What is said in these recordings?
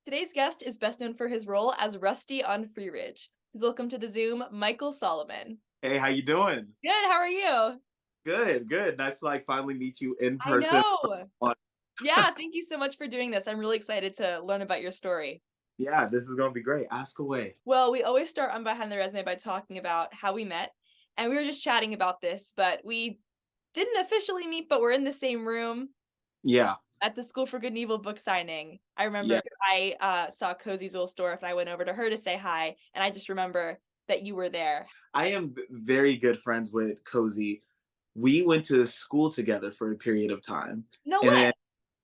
Today's guest is best known for his role as Rusty on Freeridge. Please welcome to the Zoom, Michael Solomon. Hey, how you doing? Good, how are you? Good, good. Nice to finally meet you in I person. know. Yeah, thank you so much for doing this. I'm really excited to learn about your story. Yeah, this is gonna be great. Ask away. Well, we always start on Behind the Resume by talking about how we met. And we were just chatting about this, but we didn't officially meet, but we're in the same room Yeah, at the School for Good and Evil book signing. I remember yeah. I saw Cozy's little store and I went over to her to say hi, and I just remember that you were there. I am very good friends with Cozy. We went to school together for a period of time. No And way. then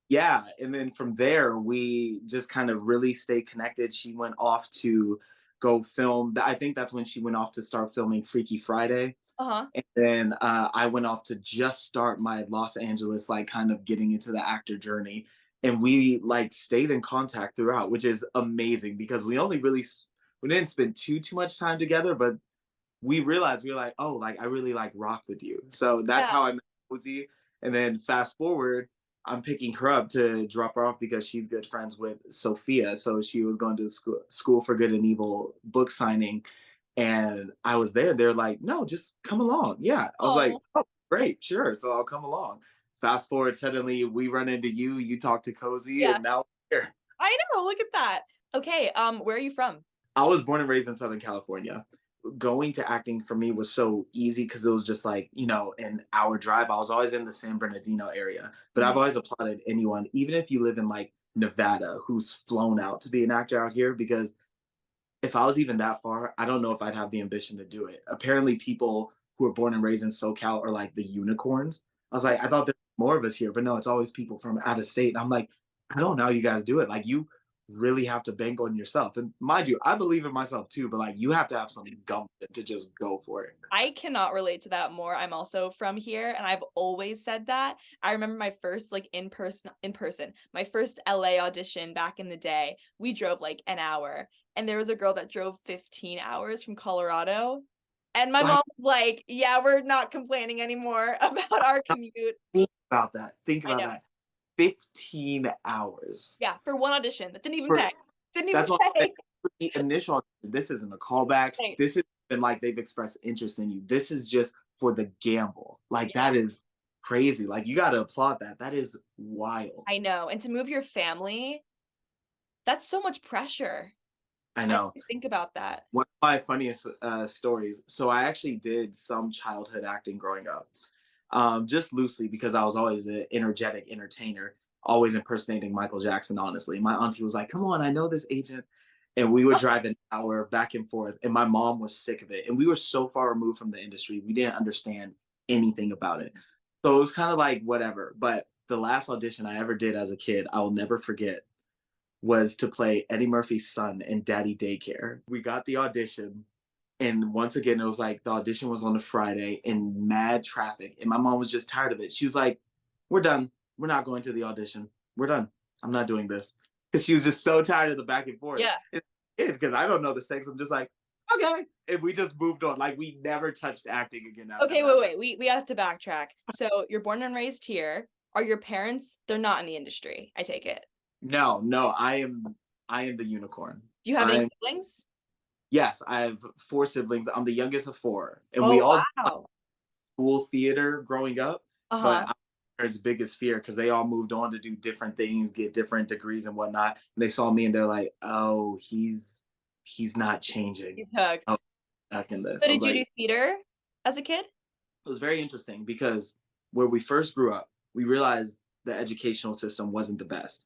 yeah, and then from there we just kind of really stayed connected. She went off to go film. I think that's when she went off to start filming Freaky Friday. Uh-huh. And then I went off to just start my Los Angeles, kind of getting into the actor journey. And we stayed in contact throughout, which is amazing because we didn't spend too much time together, but we realized we were like, oh, I really rock with you. So that's Yeah. how I met Cozy. And then fast forward, I'm picking her up to drop her off because she's good friends with Sophia. So she was going to the school for Good and Evil book signing. And I was there. They're like, no, just come along. Yeah. I was like, Oh, oh, great, sure. So I'll come along. Fast forward, suddenly we run into you, you talk to Cozy, yeah. and now we're here. I know, look at that. Okay, where are you from? I was born and raised in Southern California. Going to acting for me was so easy because it was just an hour drive. I was always in the San Bernardino area, but I've Mhm. always applauded anyone, even if you live in Nevada, who's flown out to be an actor out here. Because if I was even that far, I don't know if I'd have the ambition to do it. Apparently, people who are born and raised in SoCal are like the unicorns. I was like, I thought there were more of us here, but no, it's always people from out of state. And I'm like, I don't know how you guys do it. You really have to bank on yourself. And mind you, I believe in myself too, but you have to have some gumption to just go for it. I cannot relate to that more. I'm also from here and I've always said that. I remember my first in person, my first LA audition back in the day. We drove like an hour and there was a girl that drove 15 hours from Colorado. And my Like, mom was like, "Yeah, we're not complaining anymore about our commute." think about that. Think I about know. that. 15 hours. Yeah, for one audition that didn't even For pay. Didn't even That's what I'm saying. pay. For the initial, this isn't a callback. Right. This is been they've expressed interest in you. This is just for the gamble. Yeah, That is crazy. You got to applaud that. That is wild. I know. And to move your family, that's so much pressure. I I know. didn't think about that. One of my funniest stories. So I actually did some childhood acting growing up, just loosely because I was always an energetic entertainer, always impersonating Michael Jackson. Honestly, my auntie was like, "Come on, I know this agent," and we would drive an hour back and forth. And my mom was sick of it, and we were so far removed from the industry, we didn't understand anything about it. So it was kind of like whatever. But the last audition I ever did as a kid, I will never forget was to play Eddie Murphy's son in Daddy Daycare. We got the audition, and once again, it was the audition was on a Friday in mad traffic, and my mom was just tired of it. She was like, "We're done. We're not going to the audition. We're done. I'm not doing this," because she was just so tired of the back and forth. Yeah. Because I don't know the stakes. I'm just like, okay, and we just moved on. We never touched acting again after Okay, that. wait. We have to backtrack. So you're born and raised here. Are your parents, they're not in the industry, I take it. No, no, I am the unicorn. Do you have any I'm siblings? Yes, I have four siblings. I'm the youngest of four, and we Oh, all wow. school theater growing up, but Uh-huh. my parents' biggest fear because they all moved on to do different things, get different degrees and whatnot. And they saw me and they're like, "Oh, he's not changing. He's Oh, hooked. back in this." So I was did you do like, theater as a kid? it was very interesting because where we first grew up, we realized the educational system wasn't the best.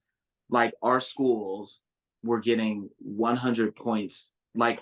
Our schools were getting 100 points.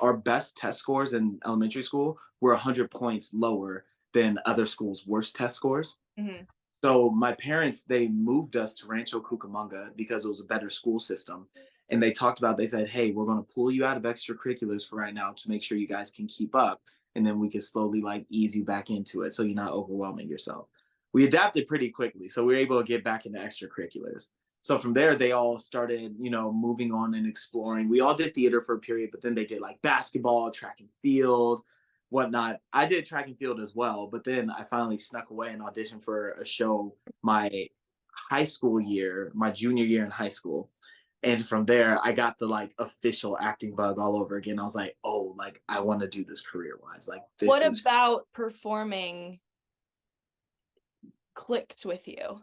Our best test scores in elementary school were 100 points lower than other schools' worst test scores. Mhm. So my parents, they moved us to Rancho Cucamonga because it was a better school system. And they said, hey, we're going to pull you out of extracurriculars for right now to make sure you guys can keep up. And then we can slowly ease you back into it so you're not overwhelming yourself. We adapted pretty quickly. So we were able to get back into extracurriculars. So from there, they all started, moving on and exploring. We all did theater for a period, but then they did basketball, track and field, whatnot. I did track and field as well, but then I finally snuck away and auditioned for a show my high school year, my junior year in high school. And from there, I got the like official acting bug all over again. I was like, oh, like I want to do this career wise. Like this What is. about performing clicked with you?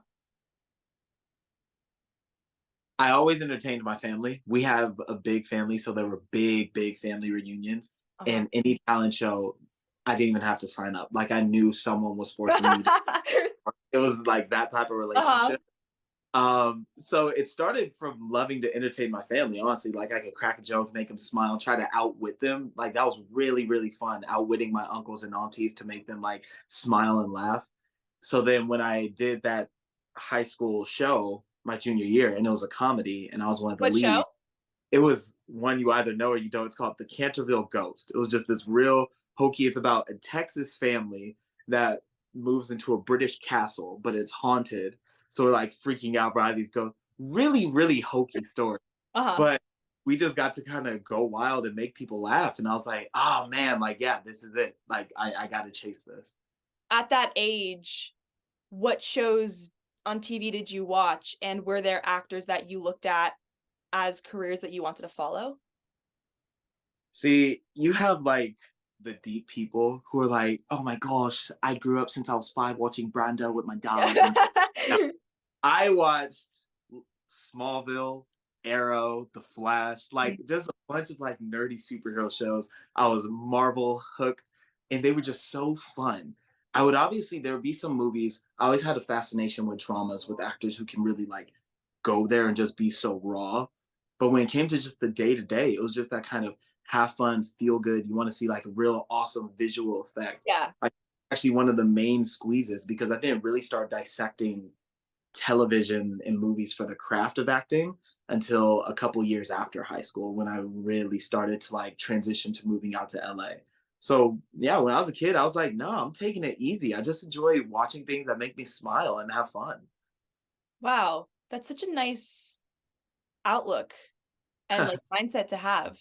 I always entertained my family. We have a big family, so there were big family reunions. Uh-huh. And any talent show, I didn't even have to sign up. Like I knew someone was forcing me. It was like that type of Uh-huh. relationship. So it started from loving to entertain my family. Honestly, like I could crack a joke, make them smile, try to outwit them. Like that was really fun, outwitting my uncles and aunties to make them like smile and laugh. So then when I did that high school show my junior year, and it was a comedy, and I was one of the What show? leads. It was one you either know or you don't. It's called The Canterville Ghost. It was just this real hokey. It's about a Texas family that moves into a British castle, but it's haunted. So we're like freaking out by these ghosts. Really hokey story. Uh-huh. But we just got to kind of go wild and make people laugh. And I was like, oh man, like, yeah, this is it. Like, I got to chase this. At that age, what shows on TV did you watch, and were there actors that you looked at as careers that you wanted to follow? See, you have like the deep people who are like, oh my gosh, I grew up since I was 5 watching Brando with my dad. And I watched Smallville, Arrow, The Flash, like just a bunch of like nerdy superhero shows. I was Marvel hooked, and they were just so fun. I would obviously there would be some movies. I always had a fascination with dramas with actors who can really like go there and just be so raw. But when it came to just the day to day, it was just that kind of have fun, feel good. You want to see like a real awesome visual effect. Yeah. Like actually one of the main squeezes because I didn't really start dissecting television and movies for the craft of acting until a couple years after high school when I really started to like transition to moving out to LA. So yeah, when I was a kid, I was like, no, I'm taking it easy. I just enjoy watching things that make me smile and have fun. Wow, that's such a nice outlook and like mindset to have.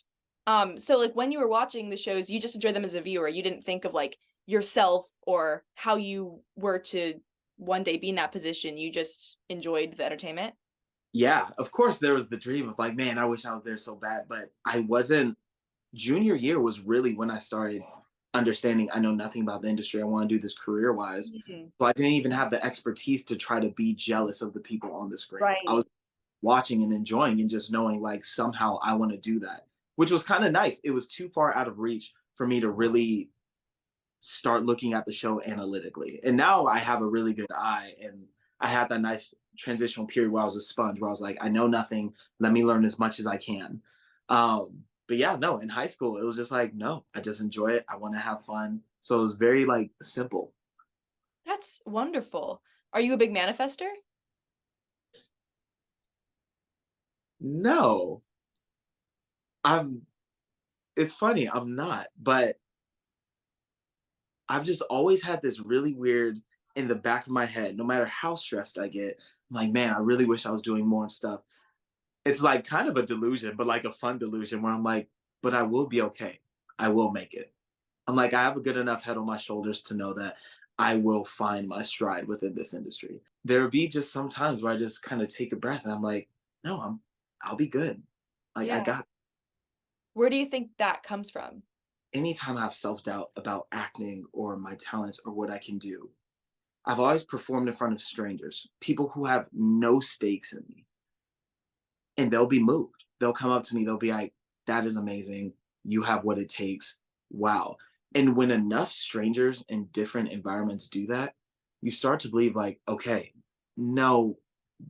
So like when you were watching the shows, you just enjoyed them as a viewer. You didn't think of like yourself or how you were to one day be in that position. You just enjoyed the entertainment. Yeah, of course there was the dream of like, man, I wish I was there so bad, but I wasn't. Junior year was really when I started understanding I know nothing about the industry. I want to do this career wise. Mhm. So I didn't even have the expertise to try to be jealous of the people on the screen. I Right. was watching and enjoying and just knowing like somehow I want to do that, which was kind of nice. It was too far out of reach for me to really start looking at the show analytically. And now I have a really good eye, and I had that nice transitional period where I was a sponge, where I was like, I know nothing. Let me learn as much as I can. But yeah, no, in high school, it was just like, no, I just enjoy it. I want to have fun. So it was very like simple. That's wonderful. Are you a big manifester? No, I'm, it's funny, I'm not, but I've just always had this really weird in the back of my head, no matter how stressed I get, I'm like, man, I really wish I was doing more stuff. It's like kind of a delusion, but like a fun delusion where I'm like, but I will be okay. I will make it. I'm like, I have a good enough head on my shoulders to know that I will find my stride within this industry. There will be just some times where I just kind of take a breath and I'm like, no, I'll be good. Like I Yeah. got Where do you think that comes from? anytime I have self-doubt about acting or my talents or what I can do, I've always performed in front of strangers, people who have no stakes in me, and they'll be moved. They'll come up to me, they'll be like, that is amazing. You have what it takes. Wow. And when enough strangers in different environments do that, you start to believe, like, okay, no,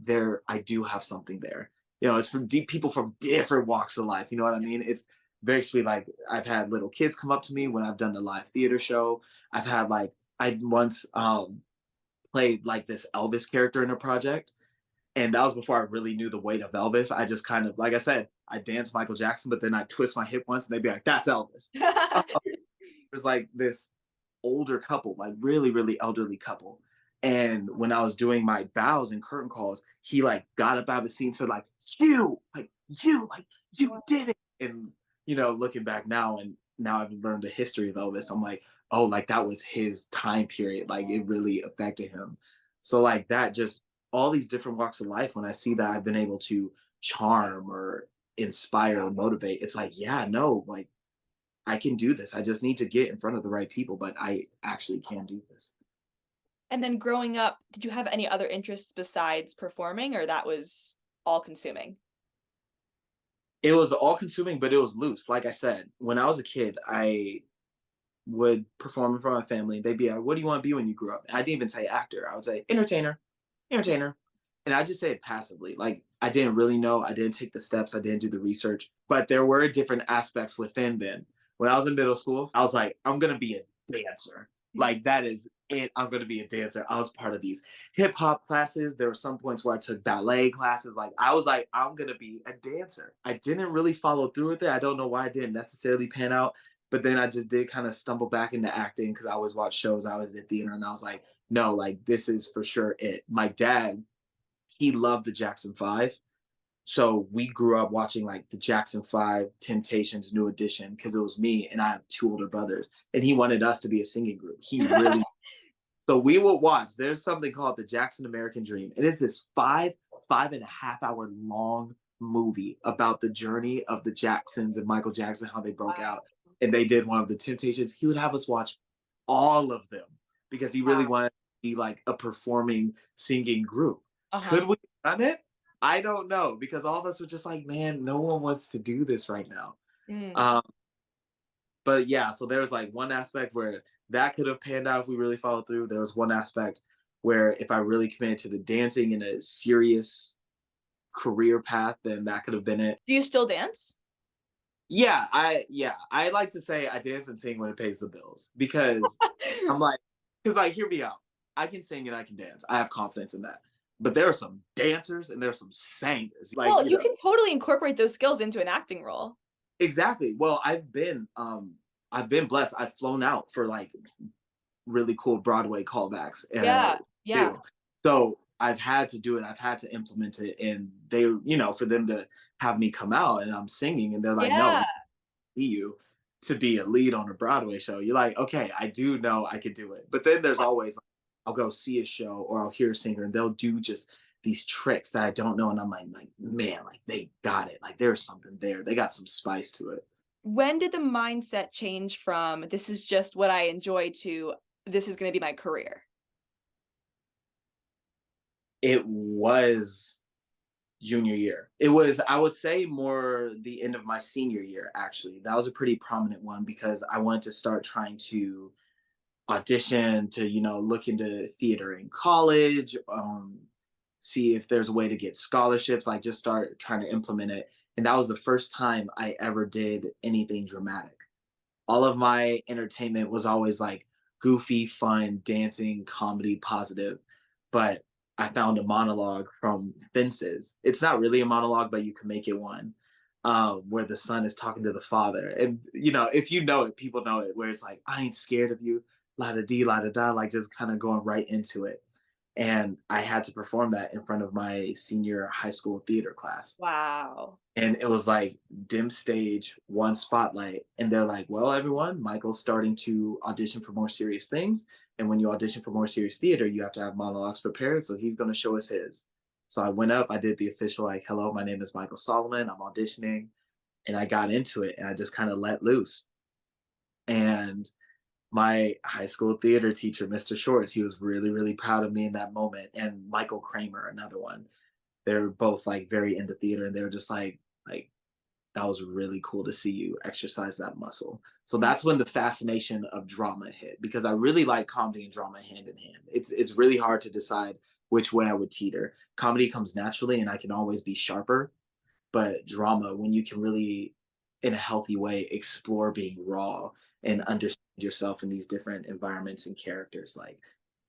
there, I do have something there. You know, it's from deep people from different walks of life. You know what I mean? It's very sweet. Like, I've had little kids come up to me when I've done a live theater show. I've had, like, I once played like this Elvis character in a project, and that was before I really knew the weight of Elvis. I just kind of, like I said, I danced Michael Jackson, but then I twist my hip once and they'd be like, that's Elvis. There's like this older couple, like really elderly couple. And when I was doing my bows and curtain calls, he like got up out of the scene and said, like, you did it. And, you know, looking back now, and now I've learned the history of Elvis, I'm like, oh, like that was his time period. Like it really affected him. So like that just all these different walks of life, when I see that I've been able to charm or inspire or motivate. It's like, yeah, no, like I can do this. I just need to get in front of the right people, but I actually can do this. And then growing up, did you have any other interests besides performing, or that was all consuming? It was all consuming, but it was loose. Like I said, when I was a kid, I would perform in front of my family. They'd be like, "What do you want to be when you grow up?" And I didn't even say actor. I would say entertainer, entertainer. And I just say it passively. Like I didn't really know. I didn't take the steps. I didn't do the research. But there were different aspects within then. When I was in middle school, I was like, I'm gonna be a dancer. Like that is it. I'm gonna be a dancer. I was part of these hip hop classes. There were some points where I took ballet classes. Like I was like, I'm gonna be a dancer. I didn't really follow through with it. I don't know why I didn't necessarily pan out. But then I just did kind of stumble back into acting because I always watched shows. I always did theater, and I was like, no, like this is for sure it. My dad, he loved the Jackson Five. So we grew up watching like the Jackson Five, Temptations, New Edition, because it was me and I have two older brothers, and he wanted us to be a singing group. He really, so we will watch. There's something called the Jackson American Dream. It is this 5.5 hour long movie about the journey of the Jacksons and Michael Jackson, how they broke Wow. out. And they did one of the Temptations. He would have us watch all of them because he really Wow. wanted to be like a performing singing group. Uh-huh. Could we have done it? I don't know because all of us were just like, man, no one wants to do this right now. Mm. Um, but yeah, so there was like one aspect where that could have panned out if we really followed through. There was one aspect where if I really committed to the dancing in a serious career path, then that could have been it. Do you still dance? I like to say I dance and sing when it pays the bills because I'm like, because like hear me out. I can sing and I can dance. I have confidence in that. But there are some dancers and there are some singers. Like, Well, you can totally incorporate those skills into an acting role. exactly. Well, I've been blessed. I've flown out for like really cool Broadway callbacks Yeah, yeah, too. So I've had to do it. I've had to implement it, and they, for them to have me come out and I'm singing, and they're like, "No, yeah. we see you to be a lead on a Broadway show." You're like, "Okay, I do know I could do it." But then there's always, like, I'll go see a show or I'll hear a singer, and they'll do just these tricks that I don't know, and I'm like, man, like they got it. Like there's something there. They got some spice to it. When did the mindset change from this is just what I enjoy to this is gonna be my career? It was junior year. It was, I would say, more the end of my senior year, actually. That was a pretty prominent one because I wanted to start trying to audition to, look into theater in college, see if there's a way to get scholarships, like just start trying to implement it. And that was the first time I ever did anything dramatic. All of my entertainment was always like goofy, fun, dancing, comedy, positive. But I found a monologue from Fences. It's not really a monologue, but you can make it one, where the son is talking to the father. And, if you know it, people know it, where it's like, I ain't scared of you, la da dee, la da da, like just kind of going right into it. And I had to perform that in front of my senior high school theater class. Wow. And it was like dim stage, one spotlight. And they're like, well, everyone, Michael's starting to audition for more serious things. And when you audition for more serious theater, you have to have monologues prepared. So he's going to show us his. So I went up, I did the official, like, hello, my name is Michael Solomon. I'm auditioning. And I got into it and I just kind of let loose. And my high school theater teacher, Mr. Shorts, he was really, really proud of me in that moment. And Michael Kramer, another one, they're both like very into theater and they were just like that was really cool to see you exercise that muscle. So Mhm. that's when the fascination of drama hit because I really like comedy and drama hand in hand. It's really hard to decide which way I would teeter. Comedy comes naturally and I can always be sharper, but drama, when you can really in a healthy way explore being raw and understand yourself in these different environments and characters, like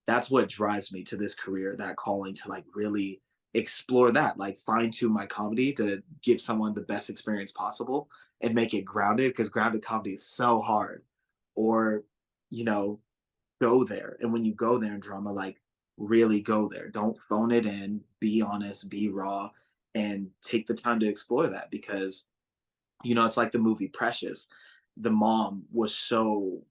that's what drives me to this career, that calling to like really explore that, like fine tune my comedy to give someone the best experience possible and make it grounded because grounded comedy is so hard. Or, you know, go there. And when you go there in drama, like really go there. Don't phone it in, be honest, be raw, and take the time to explore that because, it's like the movie Precious. The mom was so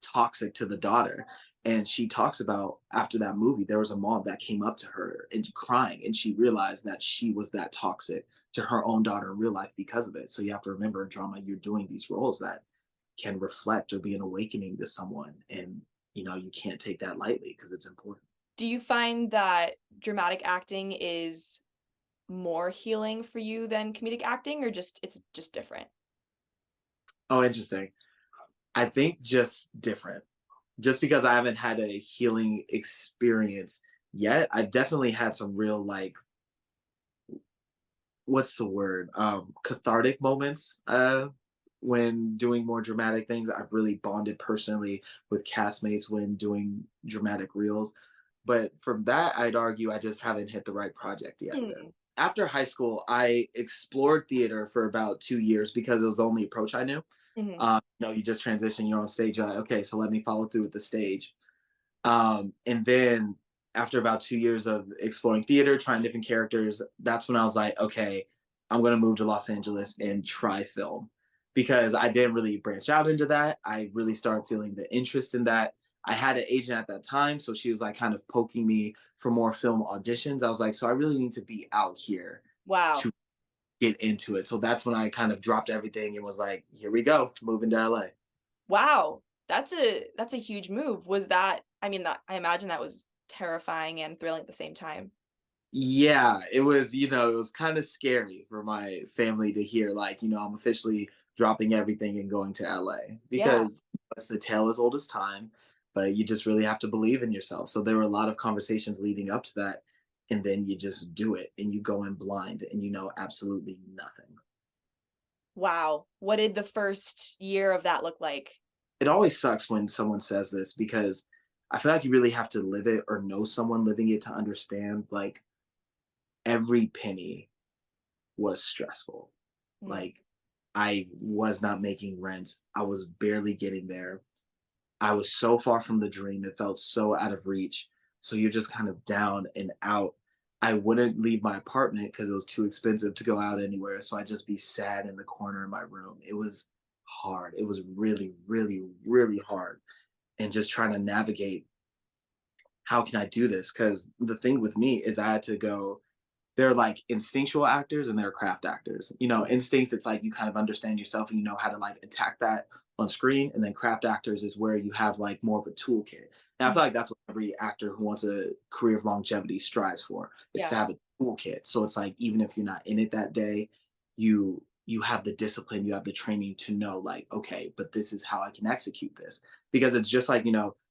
toxic to the daughter. And she talks about after that movie, there was a mom that came up to her and crying, and she realized that she was that toxic to her own daughter in real life because of it. So you have to remember in drama, you're doing these roles that can reflect or be an awakening to someone. And, you can't take that lightly because it's important. Do you find that dramatic acting is more healing for you than comedic acting, or just it's just different? Oh, interesting. I think just different. Just because I haven't had a healing experience yet, I've definitely had some real, like, what's the word? Cathartic moments when doing more dramatic things. I've really bonded personally with castmates when doing dramatic reels. But from that, I'd argue I just haven't hit the right project yet then. Hmm. After high school, I explored theater for about 2 years because it was the only approach I knew. Hmm. You just transition, you're on stage, you're like, okay, so let me follow through with the stage. And then after about 2 years of exploring theater, trying different characters, that's when I was like, okay, I'm going to move to Los Angeles and try film because I didn't really branch out into that. I really started feeling the interest in that. I had an agent at that time, so she was like kind of poking me for more film auditions. I was like, so I really need to be out here Wow. to get into it. So that's when I kind of dropped everything and was like, here we go, moving to LA. Wow. That's a huge move. Was that, I mean, that I imagine that was terrifying and thrilling at the same time. Yeah, it was kind of scary for my family to hear, like, I'm officially dropping everything and going to LA Yeah. because it's the tale as old as time, but you just really have to believe in yourself. So there were a lot of conversations leading up to that. And then you just do it and you go in blind and you know absolutely nothing. Wow. What did the first year of that look like? It always sucks when someone says this because I feel like you really have to live it or know someone living it to understand, like, every penny was stressful. Mm. Like, I was not making rent. I was barely getting there. I was so far from the dream. It felt so out of reach. So you're just kind of down and out. I wouldn't leave my apartment because it was too expensive to go out anywhere. So I'd just be sad in the corner in my room. It was hard. It was really, really, really hard. And just trying to navigate, how can I do this? Because the thing with me is I had to go, they're like instinctual actors and they're craft actors. Instincts, it's like you kind of understand yourself and you know how to like attack that on screen. And then craft actors is where you have like more of a toolkit. And I Mm. feel like that's what every actor who wants a career of longevity strives for. It's to Yeah. have a toolkit. So it's like even if you're not in it that day, you have the discipline, you have the training to know like, okay, but this is how I can execute this. Because it's just like,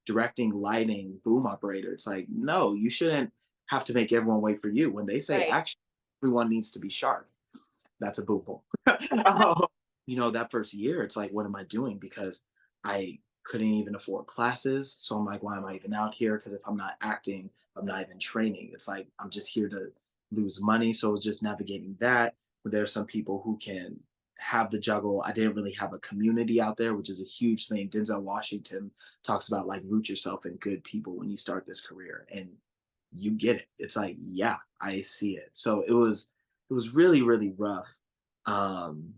directing, lighting, boom operator. It's like, no, you shouldn't have to make everyone wait for you. When they say Right. action, everyone needs to be sharp. That's a boom boom. That first year, it's like, what am I doing? Because I couldn't even afford classes. So I'm like, why am I even out here? Because if I'm not acting, I'm not even training. It's like, I'm just here to lose money. So it's just navigating that. But there are some people who can have the juggle. I didn't really have a community out there, which is a huge thing. Denzel Washington talks about like root yourself in good people when you start this career. And you get it. It's like, yeah, I see it. So it was really, really rough. Um,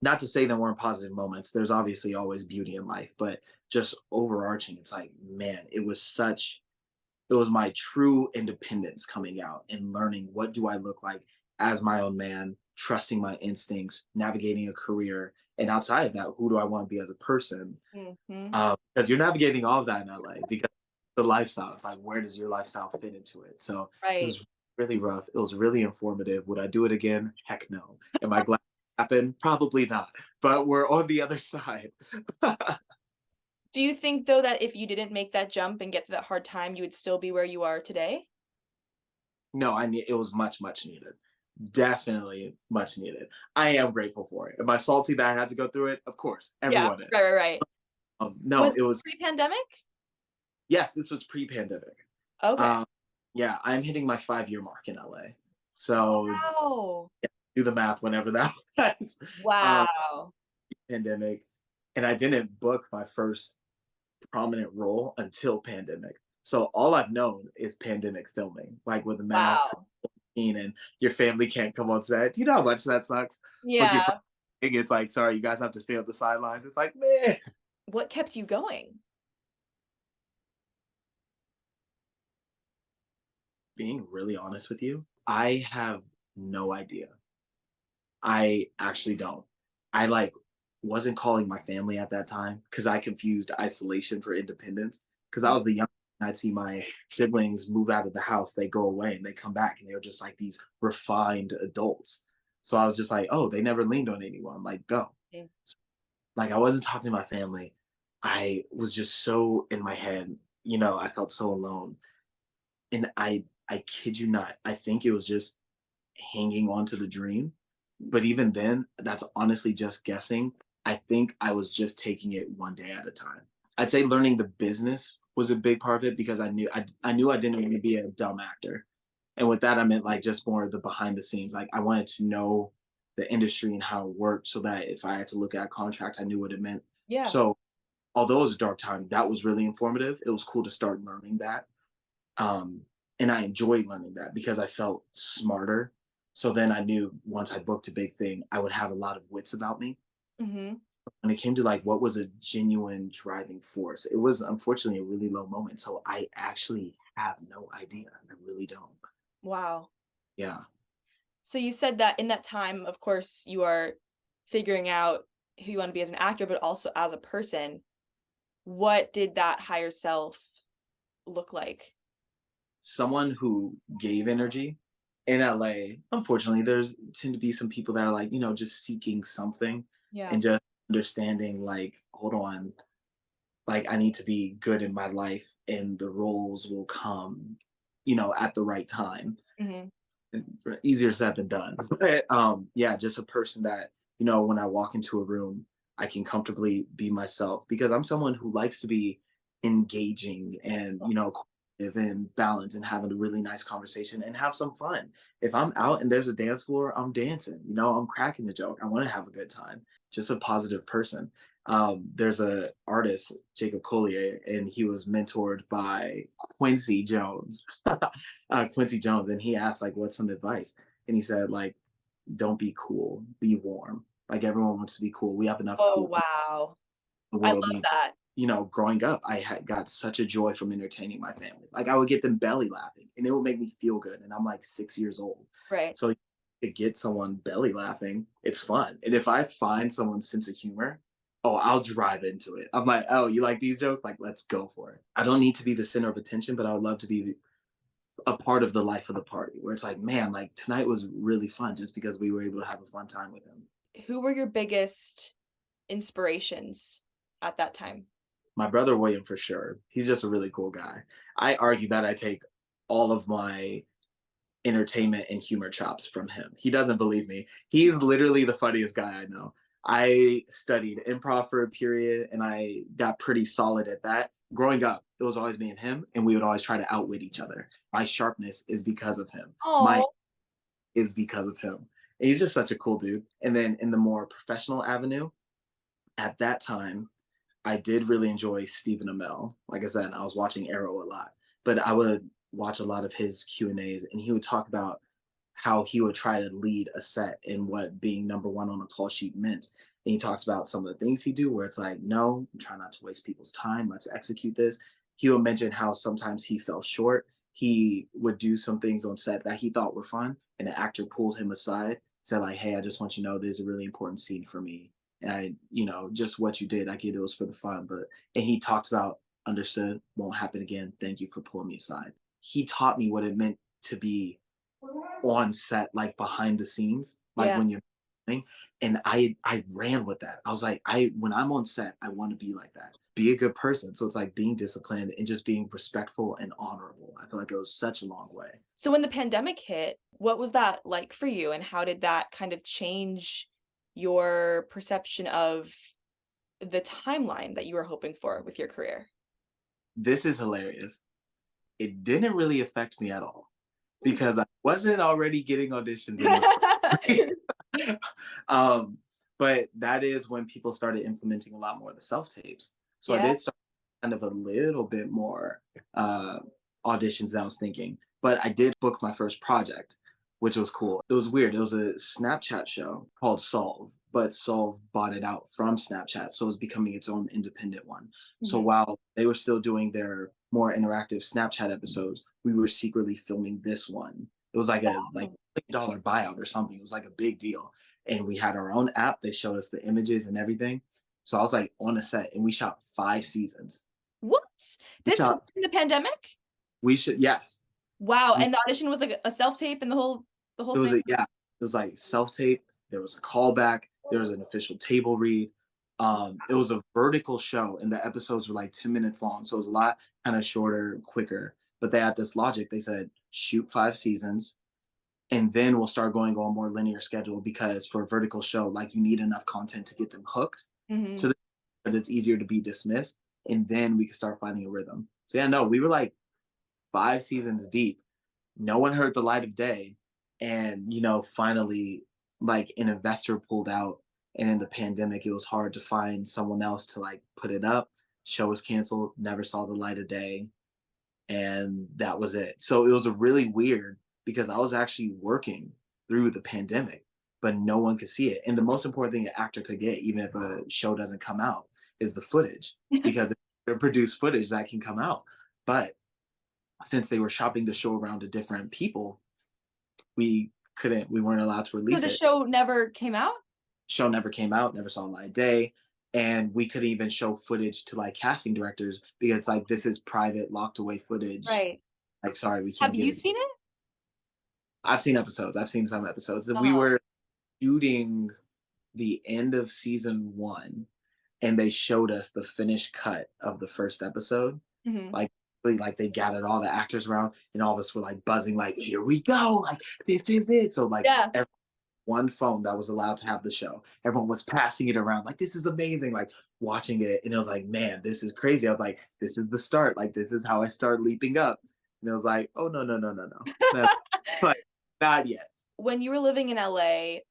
Not to say there weren't positive moments. There's obviously always beauty in life, but just overarching, it's like, man, it was my true independence coming out and learning what do I look like as my own man, trusting my instincts, navigating a career. And outside of that, who do I want to be as a person? Hmm. Because you're navigating all of that in LA because the lifestyle. It's like, where does your lifestyle fit into it? So it Right. was really rough. It was really informative. Would I do it again? Heck no. Am I glad it happened? Probably not. But we're on the other side. Do you think though that if you didn't make that jump and get to that hard time, you would still be where you are today? No, it was much, much needed. Definitely much needed. I am grateful for it. Am I salty that I had to go through it? Of course. Yeah. Everyone is. Right. Right. Right. No, Was it this was, pre-pandemic? yes, this was pre-pandemic. Okay. Um, yeah, I'm hitting my 5-year mark in LA. So Wow. do the math whenever that was. Um, Wow. Pandemic, and I didn't book my first prominent role until pandemic. So all I've known is pandemic filming, like with the masks Wow. and your family can't come on set. Do you know how much that sucks? Like your Yeah. friend, it's like, sorry, you guys have to stay on the sidelines. It's like, man, What kept you going? being really honest with you, I have no idea. I actually don't. I like wasn't calling my family at that time because I confused isolation for independence. Because I was the young, I'd see my siblings move out of the house, they go away and they come back and they were just like these refined adults. So I was just like, oh, they never leaned on anyone. Like, go. Mm. Like I wasn't talking to my family. I was just so in my head, I felt so alone. And I kid you not, I think it was just hanging on to the dream. But even then, that's honestly just guessing. I think I was just taking it one day at a time. I'd say learning the business was a big part of it because I knew I didn't want to be a dumb actor. And with that, I meant like just more of the behind the scenes. Like I wanted to know the industry and how it worked so that if I had to look at a contract, I knew what it meant. Yeah. So although it was a dark time, that was really informative. It was cool to start learning that. Um, and I enjoyed learning that because I felt smarter. So then I knew once I booked a big thing, I would have a lot of wits about me. Hmm. When it came to like what was a genuine driving force, it was unfortunately a really low moment. So I actually have no idea. I really don't. Wow. Yeah. So you said that in that time, of course, you are figuring out who you want to be as an actor, but also as a person. What did that higher self look like? Someone who gave energy in LA, unfortunately, there's tend to be some people that are like, just seeking something Yeah. and just understanding like, hold on, like I need to be good in my life and the roles will come, at the right time. Hmm. And easier said than done. But yeah, just a person that, when I walk into a room, I can comfortably be myself because I'm someone who likes to be engaging and, and balance and having a really nice conversation and have some fun. If I'm out and there's a dance floor, I'm dancing, I'm cracking a joke. I want to have a good time. Just a positive person. There's a artist, Jacob Collier, and he was mentored by Quincy Jones. Quincy Jones, and he asked like, "What's some advice?" And he said like, "Don't be cool, be warm. Like everyone wants to be cool. We have enough Oh, cool people wow. in the I world. love that. Growing up, I had got such a joy from entertaining my family. Like I would get them belly laughing, and it would make me feel good. And I'm like 6 years old, Right. so to get someone belly laughing, it's fun. And if I find someone's sense of humor, oh, I'll drive into it. I'm like, oh, you like these jokes? Like, let's go for it. I don't need to be the center of attention, but I would love to be a part of the life of the party where it's like, man, like tonight was really fun just because we were able to have a fun time with him. Who were your biggest inspirations at that time? My brother William, for sure. He's just a really cool guy. I argue that I take all of my entertainment and humor chops from him. He doesn't believe me. He's literally the funniest guy I know. I studied improv for a period and I got pretty solid at that. Growing up, it was always me and him, and we would always try to outwit each other. My sharpness is because of him. My Oh, is because of him. And he's just such a cool dude. And then in the more professional avenue, at that time, I did really enjoy Stephen Amell. Like I said, I was watching Arrow a lot, but I would watch a lot of his Q&As and he would talk about how he would try to lead a set and what being number one on a call sheet meant. And he talks about some of the things he do where it's like, no, try not to waste people's time. Let's execute this. He would mention how sometimes he fell short. He would do some things on set that he thought were fun, and the actor pulled him aside, said like, "Hey, I just want you to know there's a really important scene for me, and just what you did. I get it was for the fun, but." And he talked about, understood, won't happen again. Thank you for pulling me aside. He taught me what it meant to be on set, like behind the scenes, like yeah. when you're and I ran with that. I was like, I when I'm on set, I want to be like that. Be a good person. So it's like being disciplined and just being respectful and honorable. I feel like it goes such a long way. So when the pandemic hit, what was that like for you, and how did that kind of change your perception of the timeline that you were hoping for with your career? This is hilarious. It didn't really affect me at all because I wasn't already getting auditions in the um, but that is when people started implementing a lot more of the self tapes. So I Yeah. did start kind of a little bit more auditions than I was thinking. But I did book my first project, which was cool. It was weird. It was a Snapchat show called Solve, but Solve bought it out from Snapchat. So it was becoming its own independent one. So Mhm. while they were still doing their more interactive Snapchat episodes, we were secretly filming this one. It was like a Wow. $1 million buyout or something. It was like a big deal. and we had our own app. They showed us the images and everything. So I was like on a set, and we shot 5 seasons. What? We This was shot. in the pandemic? We should. Yes. Wow. We, And the audition was like a self-tape and the whole it was thing? a yeah. It was like self tape. There was a callback. There was an official table read. It was a vertical show, and the episodes were like 10 minutes long, so it was a lot kind of shorter, quicker. But they had this logic. They said shoot 5 seasons, and then we'll start going on more linear schedule, because for a vertical show, like, you need enough content to get them hooked Mm-hmm. to the, because it's easier to be dismissed, and then we can start finding a rhythm. So yeah, no, we were like 5 seasons deep. No one heard the light of day, and finally, like, an investor pulled out, and in the pandemic, it was hard to find someone else to like put it up. Show was canceled, never saw the light of day, and that was it. So it was a really weird, because I was actually working through the pandemic, but no one could see it. And the most important thing an actor could get, even if a show doesn't come out, is the footage, because it's produced footage that can come out. But since they were shopping the show around to different people, we weren't allowed to So release the it. show never came out? Show never came out, never saw light of day. And we could even show footage to like casting directors, because like, this is private, locked away footage. Right. Like, sorry, we Have can't give you it to you. seen it? I've seen episodes. I've seen some episodes. We Uh-huh. were shooting the end of season one, and they showed us the finished cut of the first episode. Mm-hmm. Like, really, like, they gathered all the actors around, and all of us were like buzzing, like, here we go, like, this is it. So like, Yeah. one phone that was allowed to have the show. Everyone was passing it around, like, this is amazing, like, watching it. And it was like, man, this is crazy. I was like, this is the start. Like, this is how I start leaping up. And it was like, oh, no, no, no, no, no. No, like, not yet. When you were living in LA,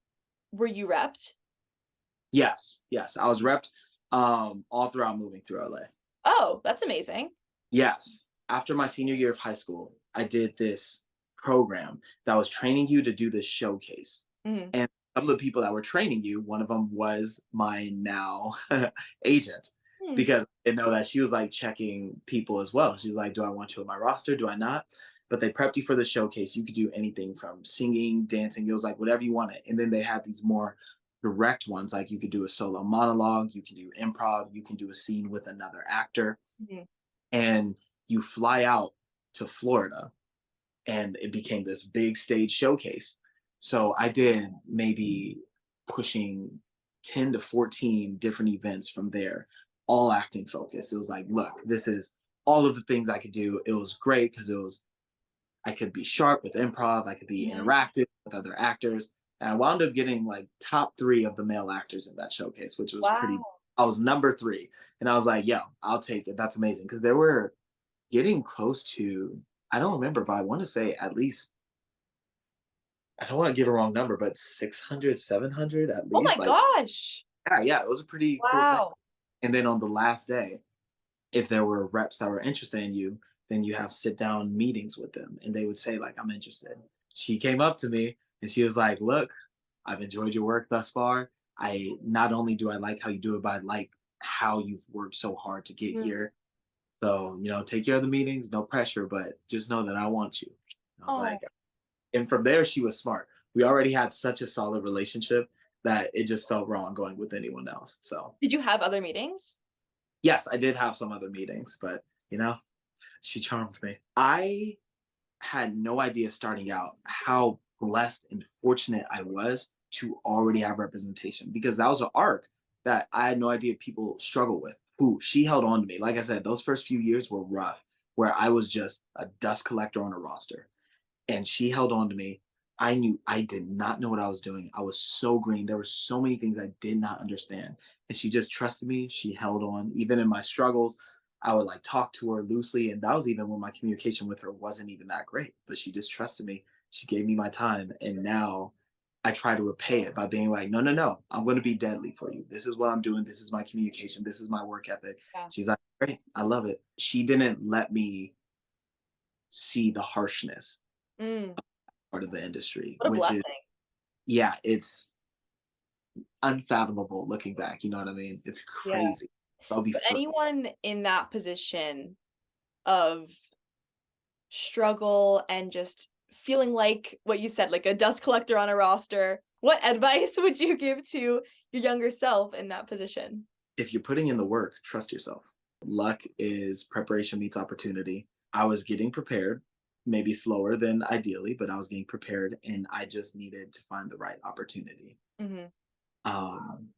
were you repped? Yes, yes. I was repped all throughout moving through LA. Oh, that's amazing. Yes. After my senior year of high school, I did this program that was training you to do this showcase. Mm-hmm. And some of the people that were training you, one of them was my now agent, Hmm. because I didn't know that she was like checking people as well. She was like, do I want you on my roster? Do I not? But they prepped you for the showcase. You could do anything from singing, dancing. It was like whatever you wanted. And then they had these more direct ones, like you could do a solo monologue, you can do improv, you can do a scene with another actor. Mm-hmm. And you fly out to Florida, and it became this big stage showcase. So I did maybe pushing 10 to 14 different events from there, all acting focused. It was like, look, this is all of the things I could do. It was great, because I could be sharp with improv, I could be Mm-hmm. interactive with other actors. And I wound up getting like top 3 of the male actors in that showcase, which was pretty. Wow. I was number 3. And I was like, yo, I'll take it. That's amazing. Because there were getting close to, I don't remember, but I want to say at least, I don't want to give a wrong number, but 600, 700 at Oh my least. Like, gosh. yeah, yeah, it was a pretty cool thing. Wow. And then on the last day, if there were reps that were interested in you, then you have sit down meetings with them, and they would say, like, I'm interested. She came up to me and she was like, look, I've enjoyed your work thus far. I not only do I like how you do it, but I like how you've worked so hard to get Mm. here. So, take care of the meetings, no pressure, but just know that I want you. And I was Oh, like, and from there, she was smart. We already had such a solid relationship that it just felt wrong going with anyone else. So, did you have other meetings? yes, I did have some other meetings, but she charmed me. I had no idea starting out how blessed and fortunate I was to already have representation, because that was an arc that I had no idea people struggle with. Ooh, she held on to me. Like I said, those first few years were rough, where I was just a dust collector on a roster, and she held on to me. I knew I did not know what I was doing. I was so green. There were so many things I did not understand. And she just trusted me. She held on. Even in my struggles, I would like talk to her loosely. And that was even when my communication with her wasn't even that great. But she just trusted me. She gave me my time. And now I try to repay it by being like, no, no, no, I'm going to be deadly for you. This is what I'm doing. This is my communication. This is my work ethic. Yeah. She's like, great. I love it. She didn't let me see the harshness Mm, part of the industry, what a which is, blessing. yeah, it's unfathomable looking back. You know what I mean? It's Yeah. crazy. I'll be So anyone in that position of struggle and just feeling like what you said, like a dust collector on a roster, What advice would you give to your younger self in that position? If you're putting in the work, trust yourself. Luck is preparation meets opportunity. I was getting prepared, maybe slower than ideally, but I was getting prepared and I just needed to find the right opportunity. Hmm. Um,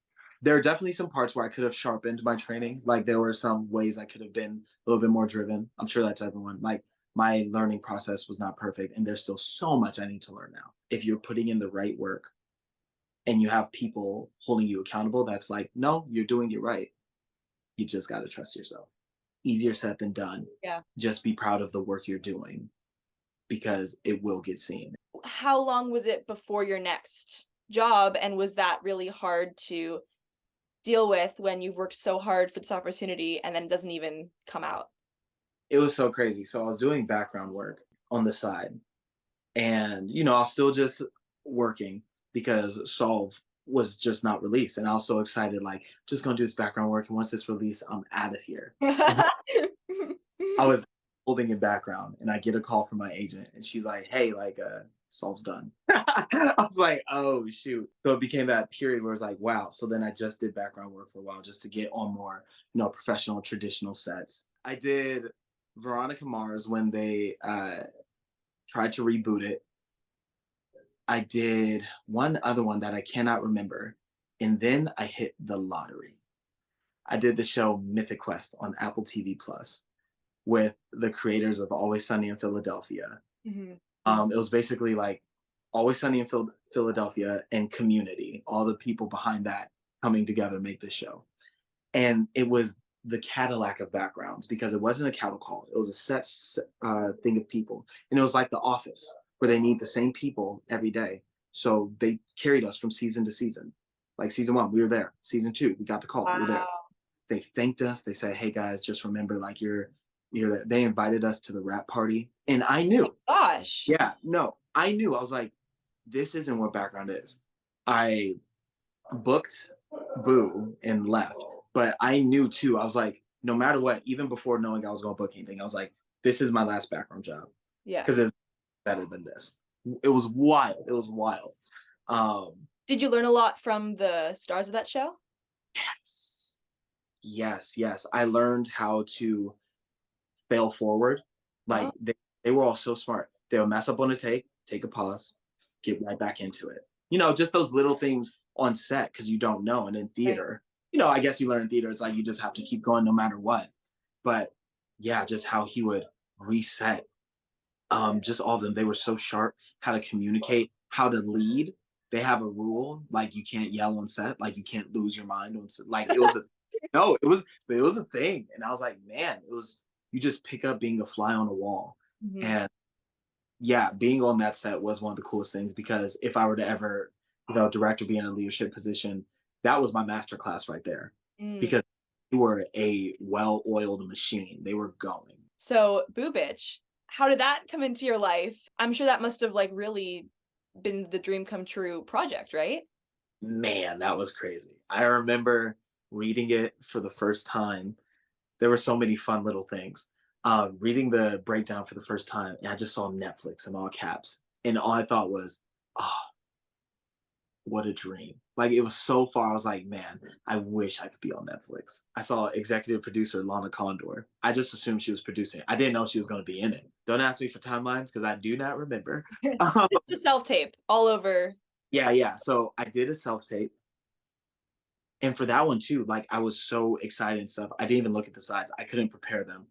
there are definitely some parts where I could have sharpened my training. Like there were some ways I could have been a little bit more driven. I'm sure that's everyone. Like my learning process was not perfect and there's still so much I need to learn now. If you're putting in the right work and you have people holding you accountable, that's like, no, you're doing it right. You just got to trust yourself. Easier said than done. Yeah. Just be proud of the work you're doing because it will get seen. How long was it before your next job? And was that really hard to deal with when you've worked so hard for this opportunity and then it doesn't even come out? It was so crazy. So I was doing background work on the side, and I was still just working because Solve was just not released, and I was so excited, like just gonna do this background work, and once it's released, I'm out of here. And I was holding in background, and I get a call from my agent, and she's like, "Hey, like, Solve's done." I was like, "Oh shoot!" So it became that period where it's like, "Wow." So then I just did background work for a while, just to get on more, professional, traditional sets. I did Veronica Mars when they tried to reboot it. I did one other one that I cannot remember. And then I hit the lottery. I did the show Mythic Quest on Apple TV Plus with the creators of Always Sunny in Philadelphia. Mhm. It was basically like Always Sunny in Philadelphia and Community, all the people behind that coming together make this show. And it was the Cadillac of backgrounds because it wasn't a cattle call. It was a set thing of people. And it was like The Office, where they need the same people every day. So they carried us from season to season. Like season one, we were there. Season two, we got the call. We were there. Wow. They thanked us. They said, "Hey guys, just remember, like you're there." They invited us to the rap party, and I knew. Gosh. Yeah, no, I knew. I was like, this isn't what background is. I booked Boo and left, but I knew too. I was like, no matter what, even before knowing I was going to book anything, I was like, this is my last background job Yeah. because it's better than this. It was wild. It was wild. Um, Did you learn a lot from the stars of that show? yes, yes, yes. I learned how to fail forward. Oh, Like they were all so smart. They'll mess up on a take a pause, get right back into it. Just those little things on set because you don't know. And in right. theater, I guess you learn in theater, it's like you just have to keep going no matter what. But yeah, just how he would reset. Just all of them. They were so sharp, how to communicate, how to lead. They have a rule, like you can't yell on set, like you can't lose your mind on set. Like it was a no, it was a thing. And I was like, man, it was you just pick up being a fly on a wall. Mhm. And yeah, being on that set was one of the coolest things because if I were to ever, direct or be in a leadership position, that was my master class right there. Mm. Because they were a well-oiled machine. They were going. So, Boo Bitch, how did that come into your life? I'm sure that must have like really been the dream come true project, right? Man, that was crazy. I remember reading it for the first time. There were so many fun little things. Reading the breakdown for the first time, and I just saw Netflix in all caps. And all I thought was, oh, what a dream. Like it was so far. I was like, man, I wish I could be on Netflix. I saw executive producer Lana Condor. I just assumed she was producing. I didn't know she was going to be in it. Don't ask me for timelines because I do not remember. Um, The self tape all over. yeah, yeah. So I did a self tape. And for that one too, like I was so excited and stuff. I didn't even look at the sides. I couldn't prepare them.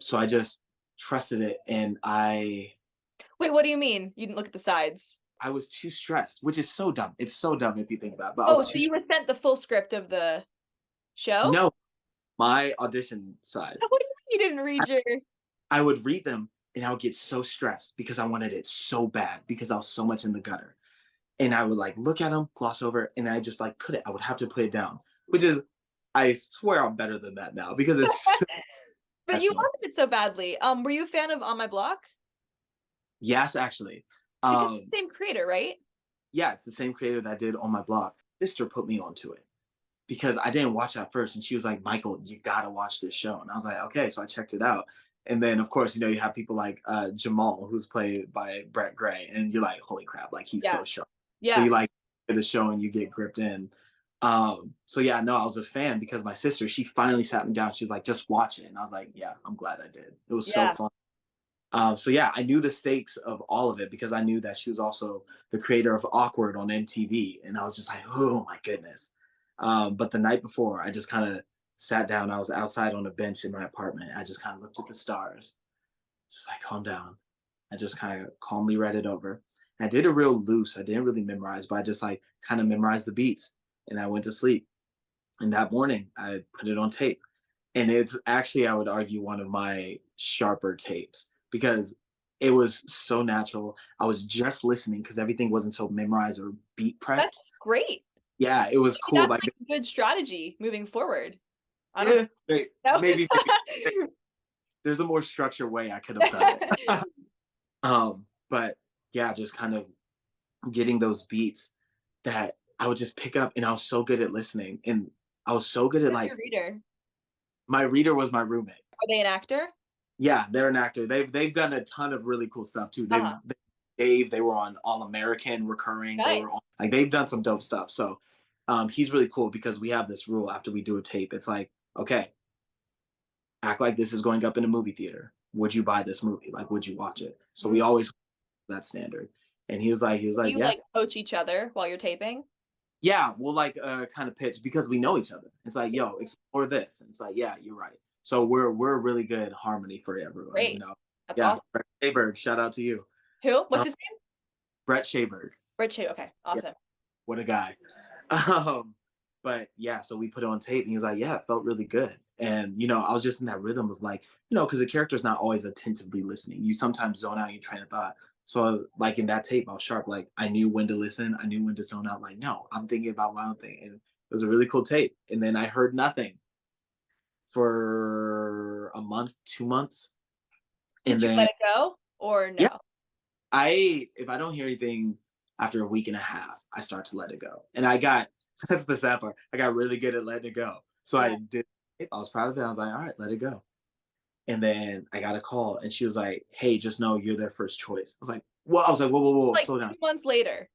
So I just trusted it and Wait, what do you mean? You didn't look at the sides? I was too stressed, which is so dumb. It's so dumb if you think about it. But I Oh, was so too you were sent the full script of the show? no, my audition sides. What do you mean you didn't read your I would read them and I would get so stressed because I wanted it so bad because I was so much in the gutter. And I would like look at them, gloss over, and I just like put it. I would have to put it down, which is, I swear I'm better than that now because it's so But you professional. wanted it so badly. Were you a fan of On My Block? Yes, actually. Because it's the same creator, right? Yeah, it's the same creator that did On My Block. Sister put me onto it because I didn't watch that first, and she was like, "Michael, you gotta watch this show." And I was like, "Okay," so I checked it out. And then, of course, you have people like Jamal, who's played by Brett Gray, and you're like, "Holy crap! Like he's Yeah. so sharp." So Yeah. you like the show and you get gripped in. So yeah, no, I was a fan because my sister, she finally sat me down. She was like, just watch it. And I was like, yeah, I'm glad I did. It was so Yeah. fun. So yeah, I knew the stakes of all of it because I knew that she was also the creator of Awkward on MTV, and I was just like, oh my goodness. But the night before, I just kind of sat down. I was outside on a bench in my apartment. I just kind of looked at the stars, just like calm down. I just kind of calmly read it over. I did it real loose. I didn't really memorize, but I just like kind of memorized the beats, and I went to sleep. And that morning, I put it on tape, and it's actually, I would argue, one of my sharper tapes because it was so natural. I was just listening because everything wasn't so memorized or beat prepped. That's great. Yeah, it was Maybe cool. that's Like, like a good strategy moving forward. I don't yeah, know. maybe there's a more structured way I could have done it. But yeah, just kind of getting those beats that I would just pick up, and I was so good at listening, and I was so good at Who's like your reader? my reader was my roommate. Are they an actor? Yeah, they're an actor. They've done a ton of really cool stuff too. Uh-huh. They were on All American recurring. They were on, Nice. like they've done some dope stuff. So he's really cool because we have this rule after we do a tape. It's like, okay, act like this is going up in a movie theater. Would you buy this movie? Like, would you watch it? So we Mhm. always that standard. And he was like, You yeah, like coach each other while you're taping? yeah, we'll like kind of pitch because we know each other. It's like, yo, explore this. And it's like, yeah, you're right. So we're really good harmony for everyone, you Great. know. That's Yeah, awesome. Brett Shaberg, shout out to you. Who? What's Um, his name? Brett Shaberg. Red Shoe. Okay. Yeah, Awesome. what a guy. Um, but yeah, so we put it on tape and he was like, yeah, it felt really good. And you know, I was just in that rhythm of like, you know, because the character's not always attentively listening. You sometimes zone out your train of thought. So like in that tape, I was sharp. Like I knew when to listen, I knew when to zone out. Like, no, I'm thinking about my own thing. And it was a really cool tape. And then I heard nothing for a month, 2 months. And Did you then let it go or yeah, no? if I don't hear anything after a week and a half, I start to let it go. And I got that's the sad part. I got really good at letting it go. So Yeah. I did. I was proud of it. I was like, all right, let it go. And then I got a call, and she was like, "Hey, just know you're their first choice." I was like, "Whoa!" I was like, "Whoa, whoa, whoa, Like slow down." 2 months later.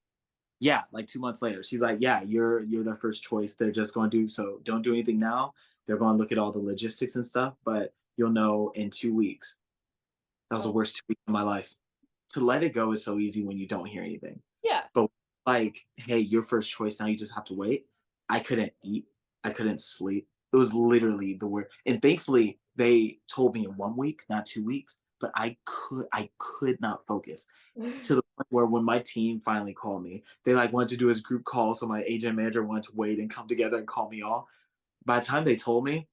Yeah, like 2 months later, she's like, "Yeah, you're their first choice. They're just going to do so. Don't do anything now. They're going to look at all the logistics and stuff, but you'll know in 2 weeks." That was the Oh, worst 2 weeks of my life. To let it go is so easy when you don't hear anything. yeah. But like, hey, your first choice, now you just have to wait. I couldn't eat. I couldn't sleep. It was literally the worst. And thankfully, they told me in 1 week, not 2 weeks. But I could not focus to the point where when my team finally called me, they like wanted to do his group call. So my agent manager wanted to wait and come together and call me all. By the time they told me,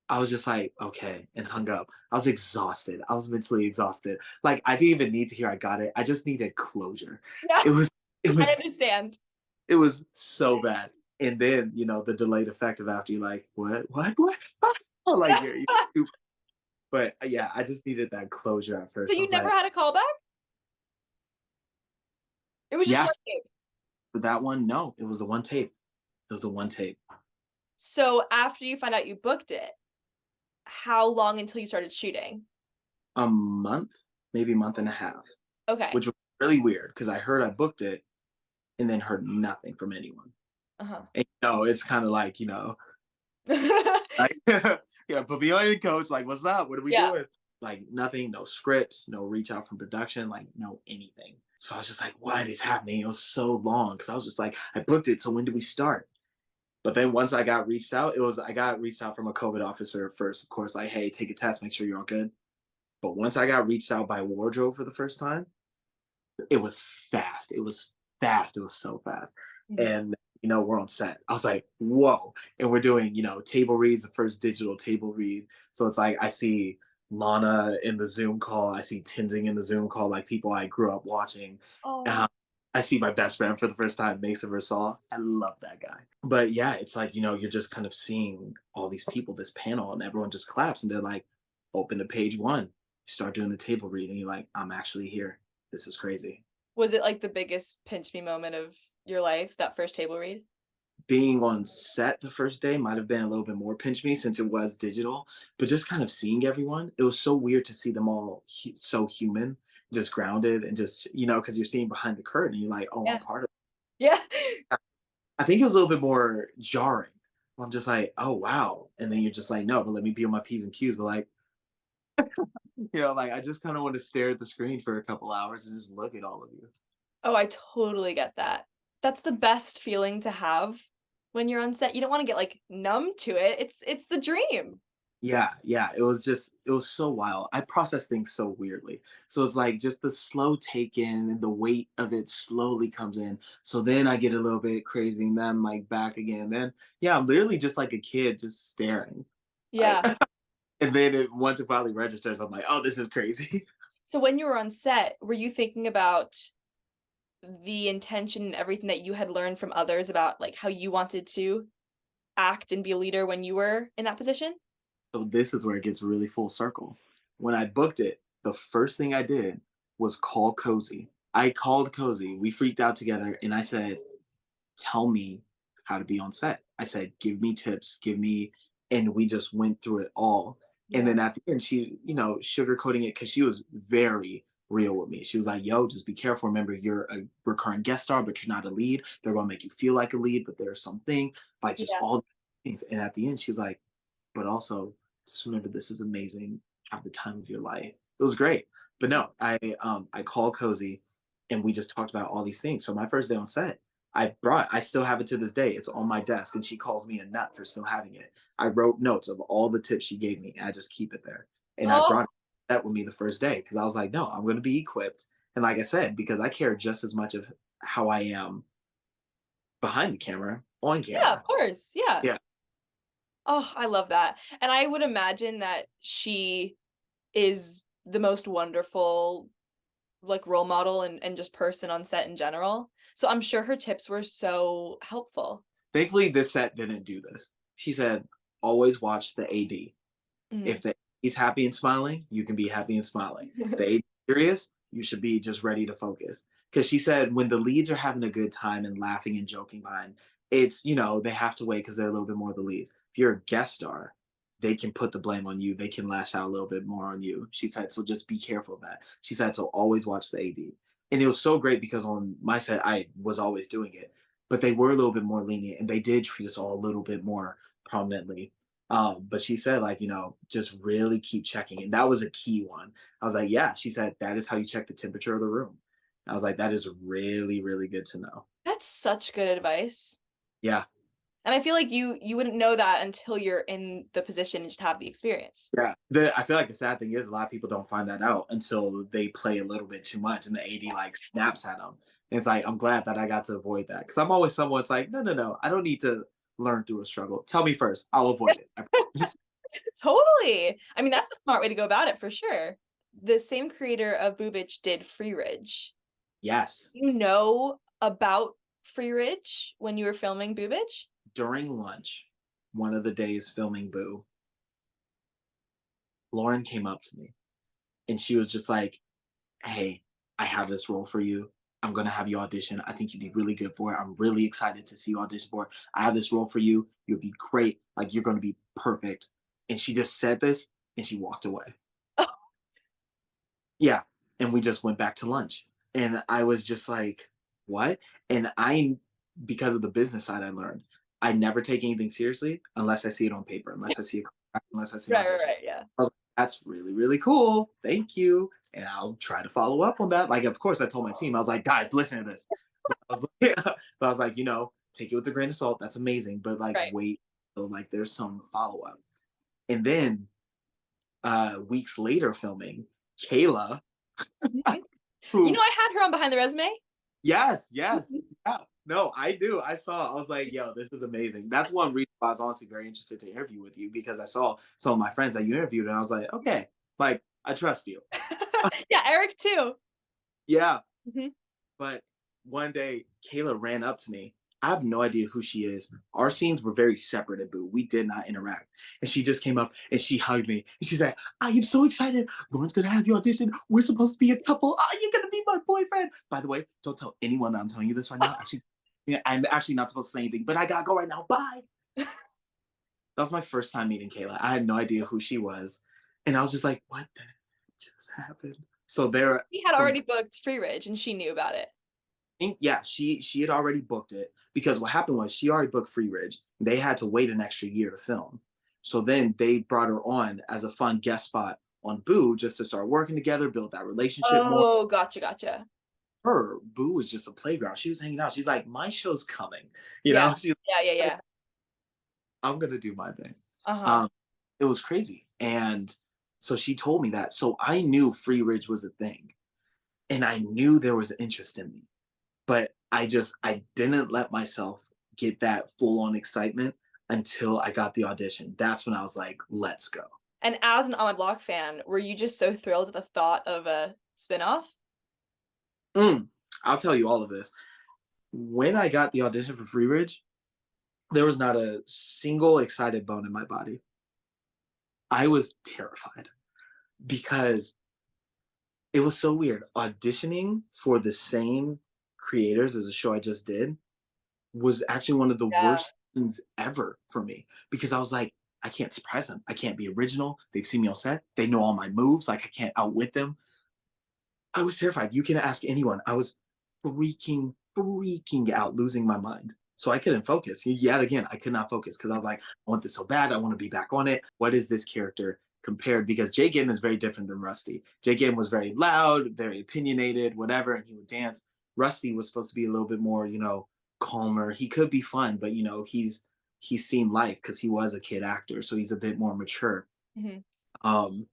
I was just like, okay, and hung up. I was exhausted. I was mentally exhausted. Like I didn't even need to hear I got it. I just needed closure. Yeah. It was it I was understand. it was so bad. And then, you know, the delayed effect of after you like, what? Like but yeah, I just needed that closure at So first. I you was never like, had a callback? It was just yeah, one tape. for that one, no, it was the one tape. It was the one tape. So after you find out you booked it, how long until you started shooting? A month, maybe a month and a half, Okay. which was really weird because I heard I booked it and then heard nothing from anyone. Uh-huh. And, you know, it's kind of like, you know, like, yeah, put me on your coach. Like, what's up? What are we Yeah. doing? Like, nothing, no scripts, no reach out from production, like, no anything. So I was just like, what is happening? It was so long because I was just like, I booked it. So when do we start? But then once I got reached out, I got reached out from a COVID officer first, of course, like, hey, take a test, make sure you're all good. But once I got reached out by wardrobe for the first time, it was fast. It was fast. It was so fast. Mhm. And you know, we're on set. I was like, whoa. And we're doing, you know, table reads, the first digital table read. So it's like I see Lana in the Zoom call, I see Tenzing in the Zoom call, like people I grew up watching. Oh. Um, I see my best friend for the first time, Mason Versal. I love that guy. But yeah, it's like, you know, you're just kind of seeing all these people, this panel, and everyone just claps and they're like, open to page one. You start doing the table read, and you're like, I'm actually here. This is crazy. Was it like the biggest pinch me moment of your life, that first table read? Being on set the first day might have been a little bit more pinch me since it was digital, but just kind of seeing everyone, it was so weird to see them all so human, just grounded, and just, you know, because you're seeing behind the curtain and you're like, oh, I'm Yeah. part of it. Yeah. I think it was a little bit more jarring. I'm just like, oh wow. And then you're just like, no, but let me be on my P's and Q's. But like, like I just kind of want to stare at the screen for a couple hours and just look at all of you. Oh, I totally get that. That's the best feeling to have when you're on set. You don't wanna get, like, numb to it. It's the dream. Yeah, yeah. It was so wild. I process things so weirdly. So it's like just the slow take in and the weight of it slowly comes in. So then I get a little bit crazy and then I'm like back again. Then yeah, I'm literally just like a kid just staring. Like Yeah. and then once it finally registers, I'm like, oh, this is crazy. So when you were on set, were you thinking about the intention and everything that you had learned from others about, like, how you wanted to act and be a leader when you were in that position? So this is where it gets really full circle. When I booked it, the first thing I did was call Cozy. I called Cozy. We freaked out together and I said, tell me how to be on set. I said, give me tips, give me, and we just went through it all. And Yeah. then at the end, she, sugarcoating it because she was very real with me. She was like, yo, just be careful. Remember, you're a recurring guest star, but you're not a lead. They're going to make you feel like a lead, but there's something like just Yeah. all things. And at the end, she was like, but also just remember this is amazing. Have the time of your life. It was great. But no, I called Cozy and we just talked about all these things. So my first day on set, I still have it to this day. It's on my desk and she calls me a nut for still having it. I wrote notes of all the tips she gave me and I just keep it there. And I Oh, brought that with me the first day because I was like, no, I'm going to be equipped. And like I said, because I care just as much of how I am behind the camera, on yeah, of camera. course, yeah. Yeah. Oh, I love that, and I would imagine that she is the most wonderful, like, role model and just person on set in general, so I'm sure her tips were so helpful. Thankfully, this set didn't do this. She said, always watch the AD. Mhm. If the AD's happy and smiling, you can be happy and smiling. If the AD's serious, you should be just ready to focus. Because she said when the leads are having a good time and laughing and joking behind, it's, they have to wait because they're a little bit more the leads. If you're a guest star, they can put the blame on you. They can lash out a little bit more on you. She said, so just be careful of that. She said, so always watch the AD. And it was so great because on my set, I was always doing it, but they were a little bit more lenient and they did treat us all a little bit more prominently. But she said, like, just really keep checking. And that was a key one. I was like, yeah, she said, that is how you check the temperature of the room. I was like, that is really, really good to know. That's such good advice, Yeah. and I feel like you wouldn't know that until you're in the position and just have the experience. Yeah. I feel like the sad thing is a lot of people don't find that out until they play a little bit too much and the AD like snaps at them. And it's like, I'm glad that I got to avoid that. Cause I'm always someone it's like, no, no, no. I don't need to learn through a struggle. Tell me first. I'll avoid it. I promise. Totally! I mean, that's the smart way to go about it for sure. The same creator of Boobage did Freeridge. Yes. You know about Freeridge when you were filming Boobage? During lunch, one of the days filming Boo, Lauren came up to me and she was just like, hey, I have this role for you. I'm gonna have you audition. I think you'd be really good for it. I'm really excited to see you audition for it. I have this role for you. You'll be great. Like you're gonna be perfect. And she just said this and she walked away. Yeah. And we just went back to lunch. And I was just like, what? And because of the business side I learned, I never take anything seriously unless I see it on paper, unless I see it, unless I see an Right, right, audition. right, yeah. I was like, that's really, really cool. Thank you. And I'll try to follow up on that. Like, of course, I told my team, I was like, guys, listen to this. But I was like, but I was like, take it with a grain of salt. That's amazing. But like, Right. wait, so like there's some follow up. And then weeks later filming, Kayla, Mhm. You know, who I had her on Behind the Resume. yes, yes. Mhm. Yeah. No, I do. I was like, yo, this is amazing. That's one reason why I was honestly very interested to interview with you because I saw some of my friends that you interviewed and I was like, okay, like I trust you. Yeah, Eric too. Yeah. Mhm. But one day Kayla ran up to me. I have no idea who she is. Our scenes were very separate at Boo. We did not interact. And she just came up and she hugged me. And she said, I am so excited. Lauren's gonna have you audition. We're supposed to be a couple. Oh, you're gonna be my boyfriend. By the way, don't tell anyone that I'm telling you this right now. Actually, yeah, I'm actually not supposed to say anything, but I gotta go right now. Bye. That was my first time meeting Kayla. I had no idea who she was. And I was just like, what the just happened? So there We had from already booked Freeridge, and she knew about it. think, yeah, she had already booked it because what happened was she already booked Freeridge. They had to wait an extra year to film. So then they brought her on as a fun guest spot on Boo just to start working together, build that relationship more. Oh, gotcha, gotcha. Boo was just a playground. She was hanging out. She's like, my show's coming. Yeah. She's Yeah, yeah, like, yeah. I'm gonna do my thing. Uh-huh. Um, it was crazy. And so she told me that. So I knew Free Ridge was a thing. And I knew there was interest in me. But I didn't let myself get that full on excitement until I got the audition. That's when I was like, let's go. And as an On My Block fan, were you just so thrilled at the thought of a spinoff? Mm, I'll tell you all of this. When I got the audition for Free Ridge, there was not a single excited bone in my body. I was terrified because it was so weird. Auditioning for the same creators as a show I just did was actually one of the Yeah. worst things ever for me because I was like, I can't surprise them. I can't be original. They've seen me on set. They know all my moves. Like I can't outwit them. I was terrified. You can ask anyone. I was freaking out, losing my mind. So I couldn't focus. Yet again, I could not focus because I was like, I want this so bad. I want to be back on it. What is this character compared? Because Jay Ginn is very different than Rusty. Jay Ginn was very loud, very opinionated, whatever, and he would dance. Rusty was supposed to be a little bit more, calmer. He could be fun, but he's seen life because he was a kid actor, so he's a bit more mature. Mhm. Um,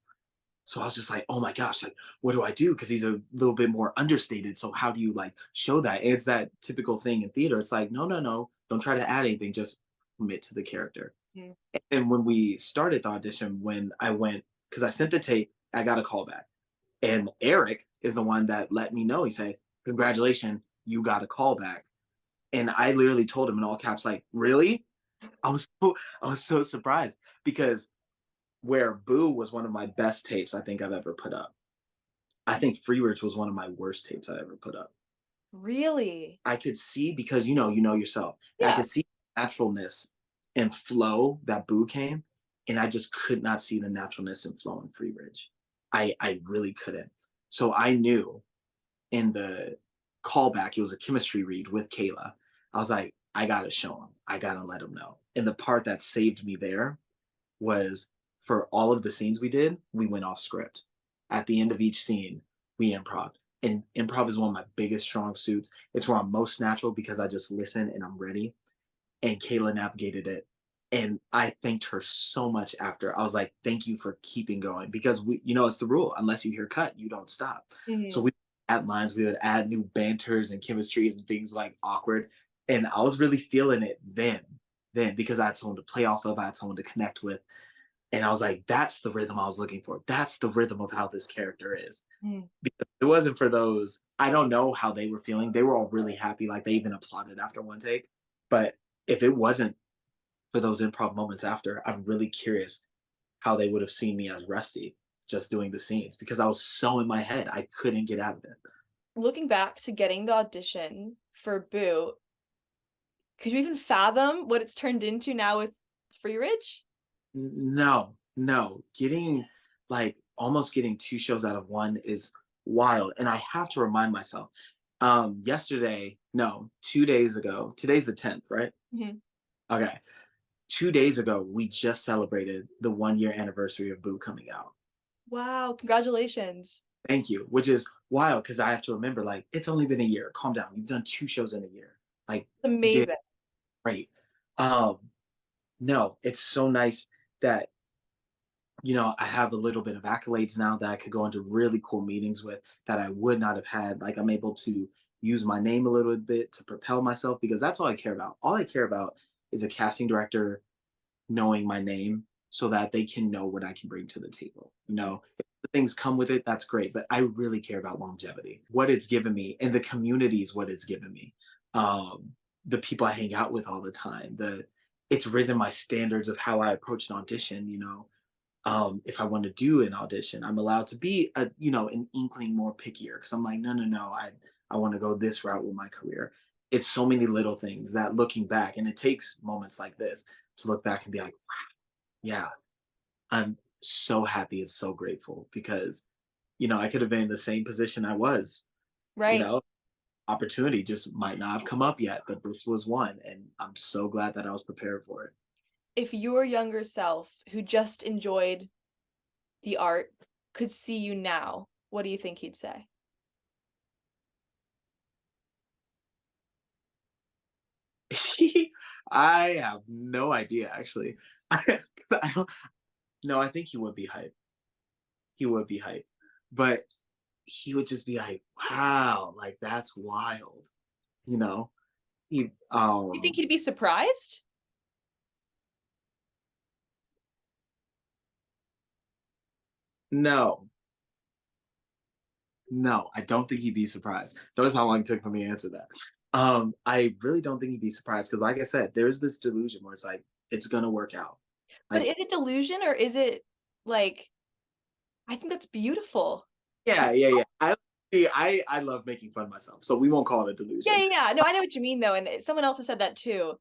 so I was just like, oh my gosh, like, what do I do? Because he's a little bit more understated. So how do you like show that? And it's that typical thing in theater. It's like, no, no, no, don't try to add anything. Just commit to the character. Mhm. And when we started the audition, when I went, because I sent the tape, I got a call back. And Eric is the one that let me know. He said, congratulations, you got a call back. And I literally told him in all caps, like, really? I was so surprised because where Boo was one of my best tapes I think I've ever put up. I think Freeridge was one of my worst tapes I ever put up. Really? I could see because you know yourself. And I Yeah. could see naturalness and flow that Boo came, and I just could not see the naturalness and flow in Freeridge. I really couldn't. So I knew in the callback, it was a chemistry read with Kayla. I was like, I gotta show him. I gotta let him know. And the part that saved me there was for all of the scenes we did, we went off script. At the end of each scene, we improv. And improv is one of my biggest strong suits. It's where I'm most natural because I just listen and I'm ready. And Kayla navigated it. And I thanked her so much after. I was like, thank you for keeping going because it's the rule. Unless you hear cut, you don't stop. So Mhm. we add lines, we would add new banters and chemistries and things like awkward. And I was really feeling it then because I had someone to play off of, I had someone to connect with. And I was like, that's the rhythm I was looking for. That's the rhythm of how this character is. Mhm. Because if it wasn't for those, I don't know how they were feeling. They were all really happy. Like they even applauded after one take. But if it wasn't for those improv moments after, I'm really curious how they would have seen me as Rusty just doing the scenes because I was so in my head. I couldn't get out of it. Looking back to getting the audition for Boo, could you even fathom what it's turned into now with Free Ridge? No, no. Almost getting two shows out of one is wild. And I have to remind myself, yesterday, no, 2 days ago, today's the 10th, right? Mhm. Okay. 2 days ago, we just celebrated the 1 year anniversary of Boo coming out. Wow, congratulations. Thank you, which is wild because I have to remember, like, it's only been a year. Calm down. You've done two shows in a year. Like, you did Amazing. great. Um, no, it's so nice that I have a little bit of accolades now that I could go into really cool meetings with that I would not have had. Like I'm able to use my name a little bit to propel myself because that's all I care about. All I care about is a casting director knowing my name so that they can know what I can bring to the table. If the things come with it, that's great. But I really care about longevity, what it's given me, and the community is what it's given me. Um, the people I hang out with all the time, it's risen my standards of how I approach an audition. If I want to do an audition, I'm allowed to be an inkling more pickier because I'm like, no, no, no, I want to go this route with my career. It's so many little things that looking back, and it takes moments like this to look back and be like, wow, yeah, I'm so happy and so grateful because, I could have been in the same position I was, you Right. know, opportunity just might not have come up yet, but this was one, and I'm so glad that I was prepared for it. If your younger self who just enjoyed the art could see you now, what do you think he'd say? I have no idea actually. I don't, no, I think he would be hype. He would be hype, but he would just be like, "Wow, like that's wild," you know. He You think he'd be surprised? no, no, I don't think he'd be surprised. Notice how long it took for me to answer that. I really don't think he'd be surprised because, like I said, there's this delusion where it's like it's gonna work out. But Like, is it delusion or is it like I think that's beautiful. yeah, yeah, yeah. I love making fun of myself, so we won't call it a Yeah, delusion. yeah, yeah. No, I know what you mean though, and someone else has said that too.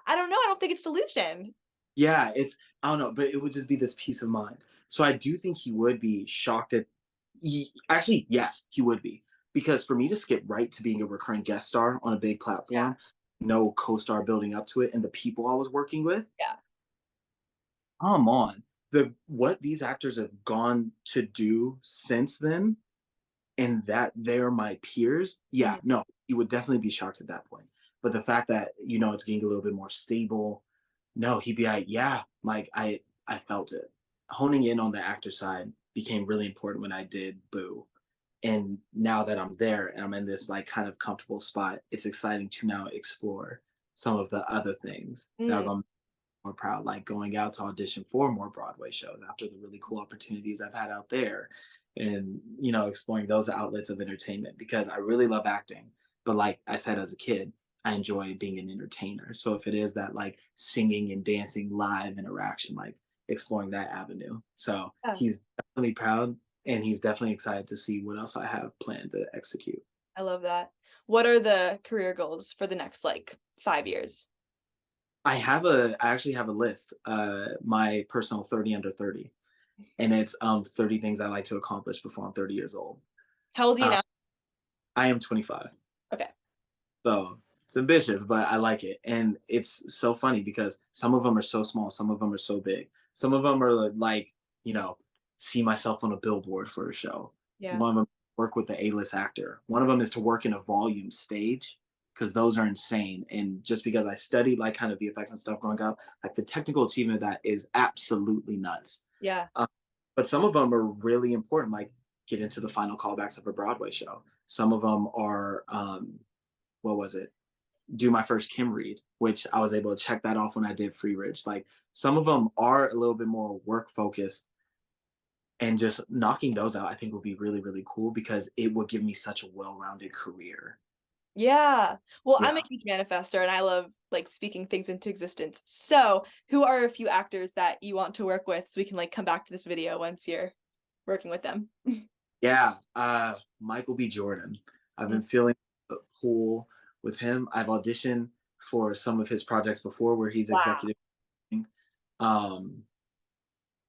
I don't know. I don't think it's delusion. Yeah, it's I don't know, but it would just be this peace of mind. So I do think he would be shocked at. Actually, yes, he would be because for me to skip right to being a recurring guest star on a big Yeah, platform, no co-star building up to it, and the people I was working with, yeah. come on, the what these actors have gone to do since then, and that they're my peers. Yeah, Mhm. no, he would definitely be shocked at that point. But the fact that it's getting a little bit more stable, no, he'd be like, yeah, like I felt it. Honing in on the actor side became really important when I did Boo. And now that I'm there and I'm in this like kind of comfortable spot, it's exciting to now explore some of the other things that are Mm. going to be more proud, like going out to audition for more Broadway shows after the really cool opportunities I've had out there, and exploring those outlets of entertainment because I really love acting. But like I said, as a kid, I enjoy being an entertainer. So if it is that like singing and dancing live interaction, like exploring that avenue. So Yeah, he's definitely proud and he's definitely excited to see what else I have planned to execute. I love that. What are the career goals for the next like 5 years? I actually have a list, my personal 30 under 30. And it's 30 things I like to accomplish before I'm 30 years old. How old are you Uh, now? I am 25. Okay. So it's ambitious, but I like it. And it's so funny because some of them are so small, some of them are so big. Some of them are like, you know, see myself on a billboard for a show. Yeah. One of them work with the A-list actor. One of them is to work in a volume stage because those are insane. And just because I studied like kind of VFX and stuff growing up, like the technical achievement of that is absolutely nuts. Yeah. Uh, but some of them are really important, like get into the final callbacks of a Broadway show. Some of them are what was it? Do my first Kim read, which I was able to check that off when I did Freeridge. Like some of them are a little bit more work focused, and just knocking those out, I think would be really, really cool because it would give me such a well-rounded career. Yeah. Well, I'm a Yeah. huge manifester and I love like speaking things into existence. So, who are a few actors that you want to work with so we can like come back to this video once you're working with them? Yeah. Michael B. Jordan. I've been feeling a pull with him. I've auditioned for some of his projects before where he's Wow. executive. Um,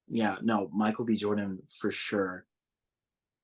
yeah, no, Michael B. Jordan for sure.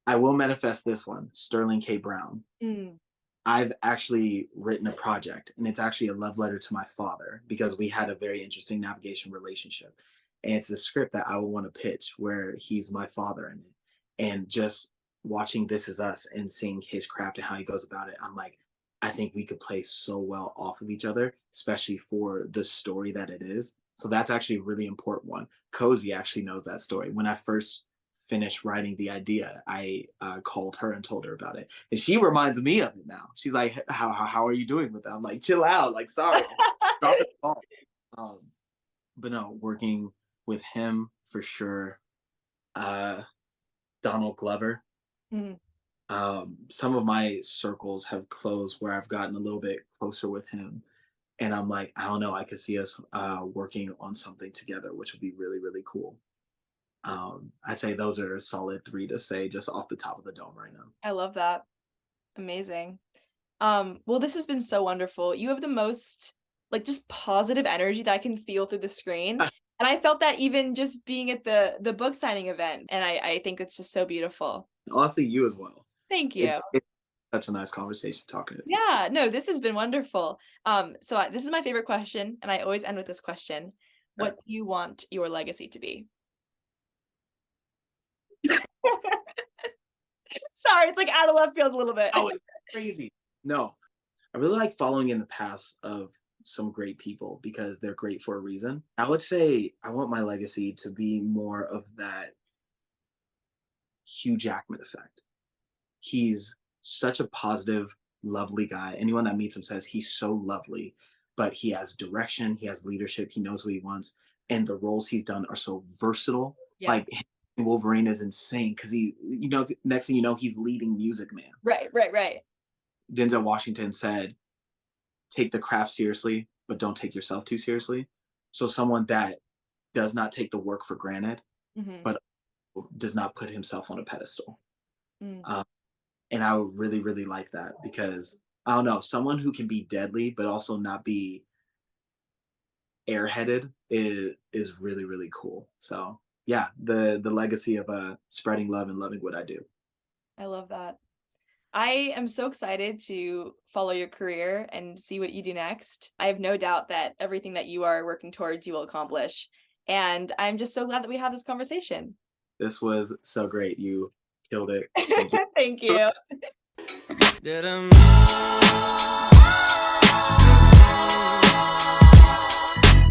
I will manifest this one, Sterling K. Brown. Mm. I've actually written a project, and it's actually a love letter to my father because we had a very interesting navigation relationship. And it's a script that I would want to pitch where he's my father in it. And just watching This Is Us and seeing his craft and how he goes about it, I'm like, I think we could play so well off of each other, especially for the story that it is. So that's actually a really important one. Cozy actually knows that story. When I first finished writing the idea, I called her and told her about it, and she reminds me of it now. She's like, "How are you doing with that?" I'm like, "Chill out, like sorry, drop it off." Um, but no, working with him for sure. Uh, Donald Glover. Mm. Some of my circles have closed where I've gotten a little bit closer with him, and I'm like, I don't know, I could see us working on something together, which would be really, really cool. I'd say those are a solid three to say just off the top of the dome right now. I love that. Amazing. Well, this has been so wonderful. You have the most like just positive energy that I can feel through the screen. And I felt that even just being at the book signing event. And I think it's just so beautiful. Honestly, you as well. Thank It's you. Such a nice conversation talking to you. Yeah, no, this has been wonderful. This is my favorite question, and I always end with this question. Okay. What do you want your legacy to be? Sorry, it's like out of left field a little bit. Oh, it's crazy. No, I really like following in the paths of some great people because they're great for a reason. I would say I want my legacy to be more of that Hugh Jackman effect. He's such a positive, lovely guy. Anyone that meets him says he's so lovely, but he has direction, he has leadership, he knows what he wants, and the roles he's done are so versatile. Yeah. Like Wolverine is insane because next thing you know, he's leading Music Man. Right. Denzel Washington said, take the craft seriously, but don't take yourself too seriously. So someone that does not take the work for granted, but does not put himself on a pedestal. And I would really, really like that because I don't know, someone who can be deadly, but also not be airheaded is really, really cool. So yeah, the legacy of spreading love and loving what I do. I love that. I am so excited to follow your career and see what you do next. I have no doubt that everything that you are working towards, you will accomplish. And I'm just so glad that we had this conversation. This was so great. You killed it. Thank you. Thank you.